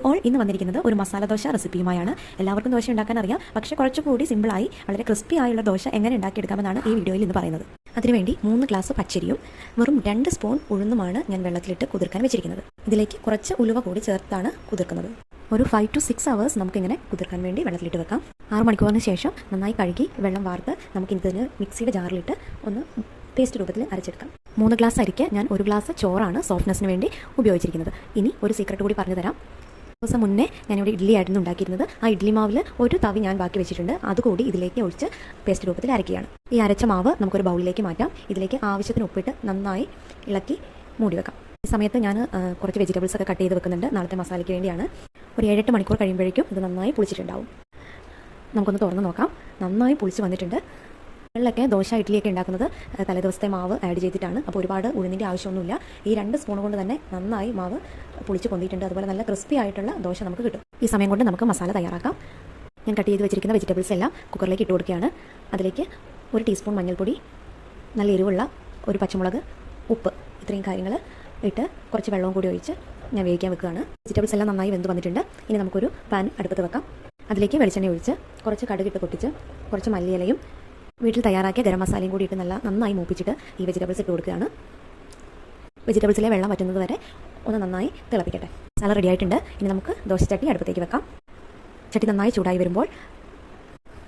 All ഇന്ന് വന്നിരിക്കുന്നത് ഒരു മസാല ദോശ റെസിപ്പിയുമായാണ്. എല്ലാവർക്കും ദോശ ഉണ്ടാക്കാൻ അറിയാം, പക്ഷേ കുറച്ചുകൂടി സിമ്പിളായി വളരെ ക്രിസ്പി ആയുള്ള ദോശ എങ്ങനെ ഉണ്ടാക്കിയെടുക്കാമെന്നാണ് ഈ വീഡിയോയിൽ ഇന്ന് പറയുന്നത്. അതിനുവേണ്ടി 3 ഗ്ലാസ് പച്ചരിയും വെറും 2 സ്പൂൺ ഉഴുന്നുമാണ് ഞാൻ വെള്ളത്തിലിട്ട് കുതിർക്കാൻ വെച്ചിരിക്കുന്നത്. ഇതിലേക്ക് കുറച്ച് ഉലുവ കൂടി ചേർത്താണ് കുതിർക്കുന്നത്. ഒരു 5 to 6 hours നമുക്കിങ്ങനെ കുതിർക്കാൻ വേണ്ടി വെള്ളത്തിലിട്ട് വെക്കാം. 6 മണിക്കൂറിന് ശേഷം നന്നായി കഴുകി വെള്ളം വാർത്ത് നമുക്കിതിന് മിക്സിയുടെ ജാറിലിട്ട് ഒന്ന് പേസ്റ്റ് രൂപത്തിൽ അരച്ചെടുക്കാം. 3 ഗ്ലാസ് അരിക്ക് ഞാൻ 1 ഗ്ലാസ് ചോറാണ് സോഫ്റ്റ്നെസ്സിന് വേണ്ടി ഉപയോഗിച്ചിരിക്കുന്നത്. ഇനി ഒരു സീക്രട്ട് കൂടി പറഞ്ഞു തരാം. ദിവസം മുന്നേ ഞാനിവിടെ ഇഡ്ഡലി ആയിരുന്നു ഉണ്ടാക്കിയിരുന്നത്. ആ ഇഡ്ഡലി മാവിൽ ഒരു തവി ഞാൻ ബാക്കി വെച്ചിട്ടുണ്ട്. അതുകൂടി ഇതിലേക്ക് ഒഴിച്ച് പേസ്റ്റ് രൂപത്തിൽ അരയ്ക്കുകയാണ്. ഈ അരച്ച മാവ് നമുക്കൊരു ബൗളിലേക്ക് മാറ്റാം. ഇതിലേക്ക് ആവശ്യത്തിന് ഉപ്പിട്ട് നന്നായി ഇളക്കി മൂടി വെക്കാം. ഈ സമയത്ത് ഞാൻ കുറച്ച് വെജിറ്റബിൾസ് ഒക്കെ കട്ട് ചെയ്ത് വെക്കുന്നുണ്ട്. നാളത്തെ മസാലയ്ക്ക് വേണ്ടിയാണ്. ഒരു 7-8 മണിക്കൂർ കഴിയുമ്പോഴേക്കും ഇത് നന്നായി പുളിച്ചിട്ടുണ്ടാവും. നമുക്കൊന്ന് തുറന്ന് നോക്കാം. നന്നായി പുളിച്ച് വന്നിട്ടുണ്ട്. വെള്ളമൊക്കെ ദോശ ഇഡ്ഡലിയൊക്കെ ഉണ്ടാക്കുന്നത് തലേദിവസത്തെ മാവ് ആഡ് ചെയ്തിട്ടാണ്. അപ്പോൾ ഒരുപാട് ഉഴുന്നിൻ്റെ ആവശ്യമൊന്നുമില്ല. ഈ 2 സ്പൂൺ കൊണ്ട് തന്നെ നന്നായി മാവ് പൊളിച്ച് പൊന്തിയിട്ടുണ്ട്. അതുപോലെ നല്ല ക്രിസ്പി ആയിട്ടുള്ള ദോശ നമുക്ക് കിട്ടും. ഈ സമയം കൊണ്ട് നമുക്ക് മസാല തയ്യാറാക്കാം. ഞാൻ കട്ട് ചെയ്ത് വെച്ചിരിക്കുന്ന വെജിറ്റബിൾസ് എല്ലാം കുക്കറിലേക്ക് ഇട്ട് കൊടുക്കുകയാണ്. അതിലേക്ക് 1 ടീസ്പൂൺ മഞ്ഞൾപ്പൊടി, നല്ല എരിവുള്ള ഒരു പച്ചമുളക്, ഉപ്പ്, ഇത്രയും കാര്യങ്ങൾ ഇട്ട് കുറച്ച് വെള്ളവും കൂടി ഒഴിച്ച് ഞാൻ വേവിക്കാൻ വെക്കുകയാണ്. വെജിറ്റബിൾസ് എല്ലാം നന്നായി വെന്ത് വന്നിട്ടുണ്ട്. ഇനി നമുക്കൊരു പാൻ അടുപ്പത്ത് വെക്കാം. അതിലേക്ക് വെളിച്ചെണ്ണ ഒഴിച്ച് കുറച്ച് കടുകിട്ട് പൊട്ടിച്ച് കുറച്ച് മല്ലിയിലയും വീട്ടിൽ തയ്യാറാക്കിയ ഗരം മസാലയും കൂടി ഇട്ട് നന്നായി മൂപ്പിച്ചിട്ട് ഈ വെജിറ്റബിൾസ് ഇട്ട് കൊടുക്കുകയാണ്. വെജിറ്റബിൾസിലെ വെള്ളം വറ്റുന്നത് വരെ ഒന്ന് നന്നായി തിളപ്പിക്കട്ടെ. മസാല റെഡി ആയിട്ടുണ്ട്. ഇനി നമുക്ക് ദോശച്ചട്ടി അടുപ്പത്തേക്ക് വെക്കാം. ചട്ടി നന്നായി ചൂടായി വരുമ്പോൾ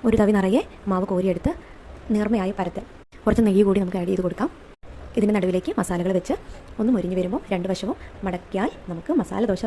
ഒരു തവി നിറയെ മാവ് കോരിയെടുത്ത് നേർമയായി പരത്തൽ കുറച്ച് നെയ്യ് കൂടി നമുക്ക് ആഡ് ചെയ്ത് കൊടുക്കാം. ഇതിൻ്റെ നടുവിലേക്ക് മസാലകൾ വെച്ച് ഒന്ന് മുരിഞ്ഞ് വരുമ്പോൾ 2 വശവും മടക്കിയാൽ നമുക്ക് മസാല ദോശ